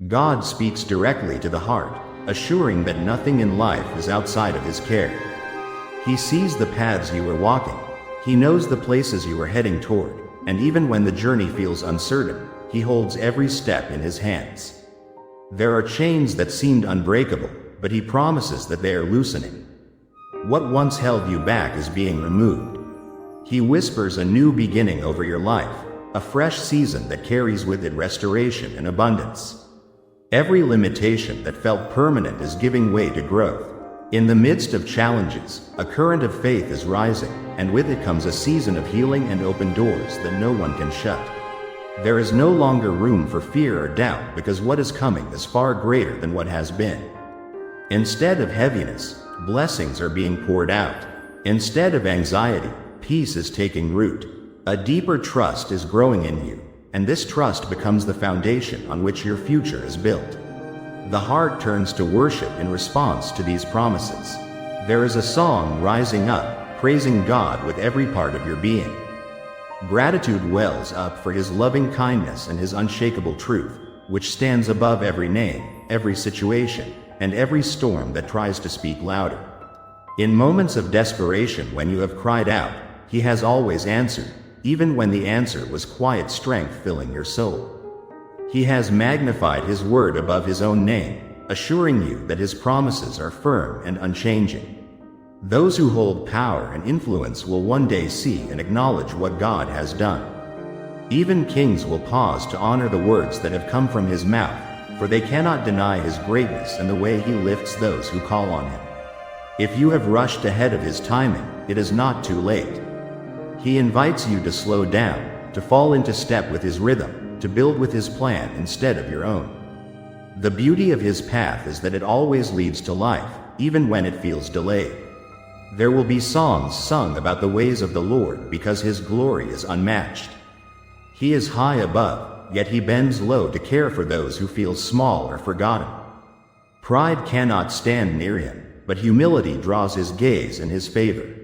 God speaks directly to the heart, assuring that nothing in life is outside of His care. He sees the paths you are walking. He knows the places you are heading toward, and even when the journey feels uncertain, He holds every step in His hands. There are chains that seemed unbreakable, but He promises that they are loosening. What once held you back is being removed. He whispers a new beginning over your life, a fresh season that carries with it restoration and abundance. Every limitation that felt permanent is giving way to growth. In the midst of challenges, a current of faith is rising, and with it comes a season of healing and open doors that no one can shut. There is no longer room for fear or doubt because what is coming is far greater than what has been. Instead of heaviness, blessings are being poured out. Instead of anxiety, peace is taking root. A deeper trust is growing in you, and this trust becomes the foundation on which your future is built. The heart turns to worship in response to these promises. There is a song rising up, praising God with every part of your being. Gratitude wells up for His loving kindness and His unshakable truth, which stands above every name, every situation, and every storm that tries to speak louder. In moments of desperation when you have cried out, He has always answered, even when the answer was quiet strength filling your soul. He has magnified His word above His own name, assuring you that His promises are firm and unchanging. Those who hold power and influence will one day see and acknowledge what God has done. Even kings will pause to honor the words that have come from His mouth, for they cannot deny His greatness and the way He lifts those who call on Him. If you have rushed ahead of His timing, it is not too late. He invites you to slow down, to fall into step with His rhythm, to build with His plan instead of your own. The beauty of His path is that it always leads to life, even when it feels delayed. There will be songs sung about the ways of the Lord because His glory is unmatched. He is high above, yet He bends low to care for those who feel small or forgotten. Pride cannot stand near Him, but humility draws His gaze in His favor.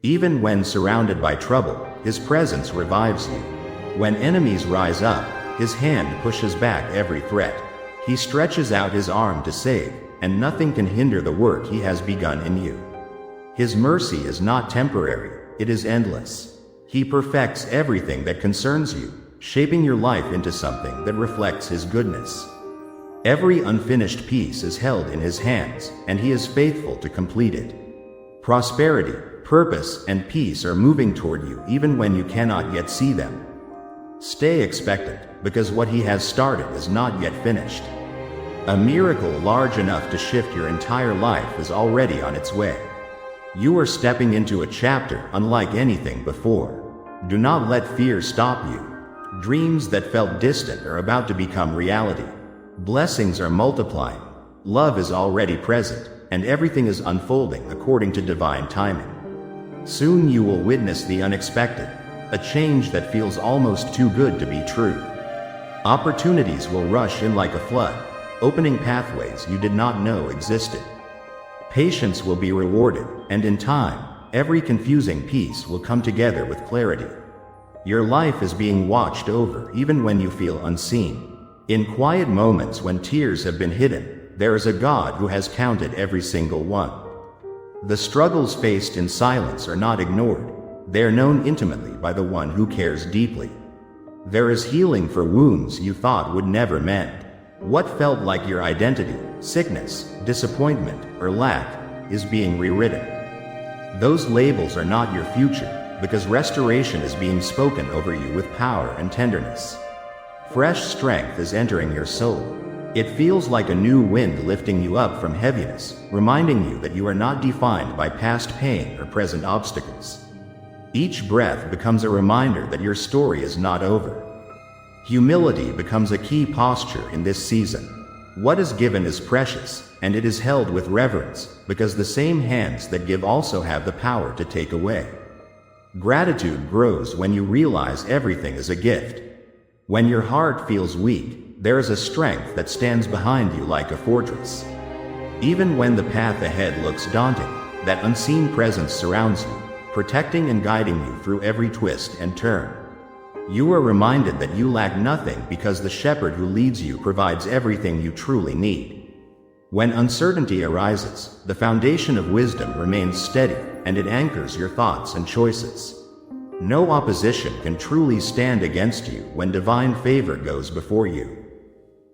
Even when surrounded by trouble, His presence revives you. When enemies rise up, His hand pushes back every threat. He stretches out His arm to save, and nothing can hinder the work He has begun in you. His mercy is not temporary, it is endless. He perfects everything that concerns you, shaping your life into something that reflects His goodness. Every unfinished piece is held in His hands, and He is faithful to complete it. Prosperity, purpose, and peace are moving toward you even when you cannot yet see them. Stay expectant, because what He has started is not yet finished. A miracle large enough to shift your entire life is already on its way. You are stepping into a chapter unlike anything before. Do not let fear stop you. Dreams that felt distant are about to become reality. Blessings are multiplying. Love is already present, and everything is unfolding according to divine timing. Soon you will witness the unexpected, a change that feels almost too good to be true. Opportunities will rush in like a flood, opening pathways you did not know existed. Patience will be rewarded, and in time, every confusing piece will come together with clarity. Your life is being watched over even when you feel unseen. In quiet moments when tears have been hidden, there is a God who has counted every single one. The struggles faced in silence are not ignored. They are known intimately by the one who cares deeply. There is healing for wounds you thought would never mend. What felt like your identity, sickness, disappointment, or lack, is being rewritten. Those labels are not your future, because restoration is being spoken over you with power and tenderness. Fresh strength is entering your soul. It feels like a new wind lifting you up from heaviness, reminding you that you are not defined by past pain or present obstacles. Each breath becomes a reminder that your story is not over. Humility becomes a key posture in this season. What is given is precious, and it is held with reverence, because the same hands that give also have the power to take away. Gratitude grows when you realize everything is a gift. When your heart feels weak, there is a strength that stands behind you like a fortress. Even when the path ahead looks daunting, that unseen presence surrounds you, protecting and guiding you through every twist and turn. You are reminded that you lack nothing because the shepherd who leads you provides everything you truly need. When uncertainty arises, the foundation of wisdom remains steady, and it anchors your thoughts and choices. No opposition can truly stand against you when divine favor goes before you.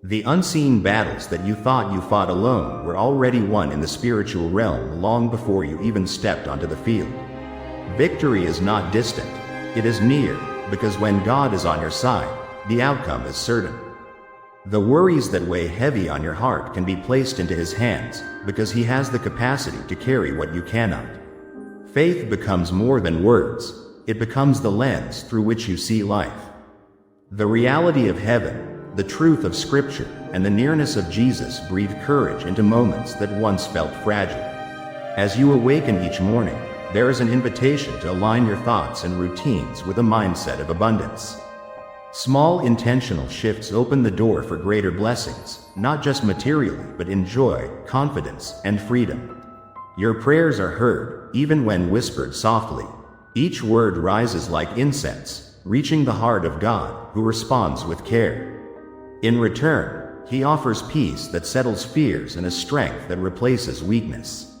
The unseen battles that you thought you fought alone were already won in the spiritual realm long before you even stepped onto the field. Victory is not distant, it is near, because when God is on your side, the outcome is certain. The worries that weigh heavy on your heart can be placed into His hands, because He has the capacity to carry what you cannot. Faith becomes more than words, it becomes the lens through which you see life. The reality of heaven, the truth of Scripture, and the nearness of Jesus breathe courage into moments that once felt fragile. As you awaken each morning, there is an invitation to align your thoughts and routines with a mindset of abundance. Small intentional shifts open the door for greater blessings, not just materially but in joy, confidence, and freedom. Your prayers are heard, even when whispered softly. Each word rises like incense, reaching the heart of God, who responds with care. In return, He offers peace that settles fears and a strength that replaces weakness.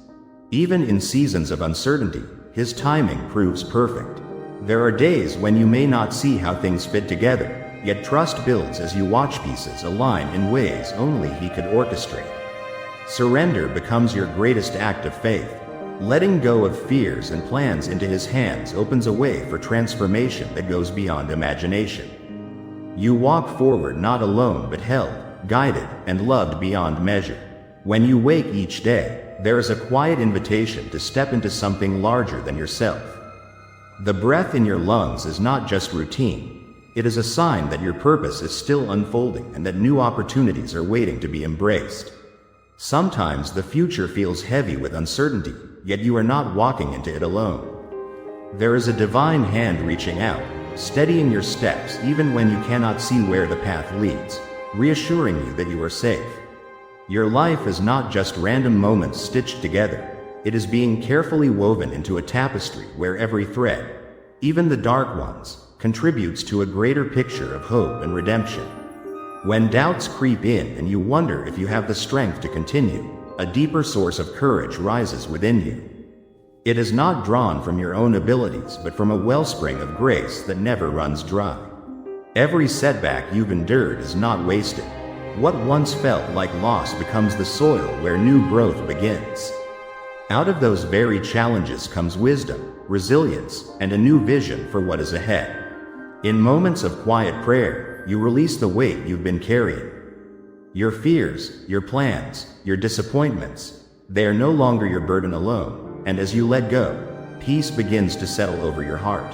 Even in seasons of uncertainty, His timing proves perfect. There are days when you may not see how things fit together, yet trust builds as you watch pieces align in ways only He could orchestrate. Surrender becomes your greatest act of faith. Letting go of fears and plans into His hands opens a way for transformation that goes beyond imagination. You walk forward not alone but held, guided, and loved beyond measure. When you wake each day, there is a quiet invitation to step into something larger than yourself. The breath in your lungs is not just routine, it is a sign that your purpose is still unfolding and that new opportunities are waiting to be embraced. Sometimes the future feels heavy with uncertainty, yet you are not walking into it alone. There is a divine hand reaching out, steadying your steps even when you cannot see where the path leads, reassuring you that you are safe. Your life is not just random moments stitched together, it is being carefully woven into a tapestry where every thread, even the dark ones, contributes to a greater picture of hope and redemption. When doubts creep in and you wonder if you have the strength to continue, a deeper source of courage rises within you. It is not drawn from your own abilities but from a wellspring of grace that never runs dry. Every setback you've endured is not wasted. What once felt like loss becomes the soil where new growth begins. Out of those very challenges comes wisdom, resilience, and a new vision for what is ahead. In moments of quiet prayer, you release the weight you've been carrying. Your fears, your plans, your disappointments, they are no longer your burden alone, and as you let go, peace begins to settle over your heart.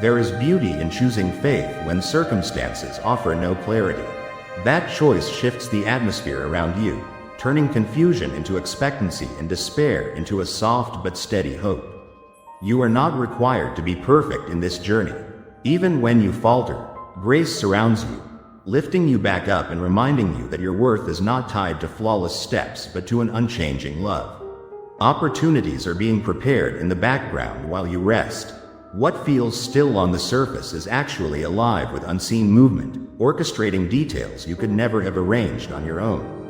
There is beauty in choosing faith when circumstances offer no clarity. That choice shifts the atmosphere around you, turning confusion into expectancy and despair into a soft but steady hope. You are not required to be perfect in this journey. Even when you falter, grace surrounds you, lifting you back up and reminding you that your worth is not tied to flawless steps but to an unchanging love. Opportunities are being prepared in the background while you rest. What feels still on the surface is actually alive with unseen movement, orchestrating details you could never have arranged on your own.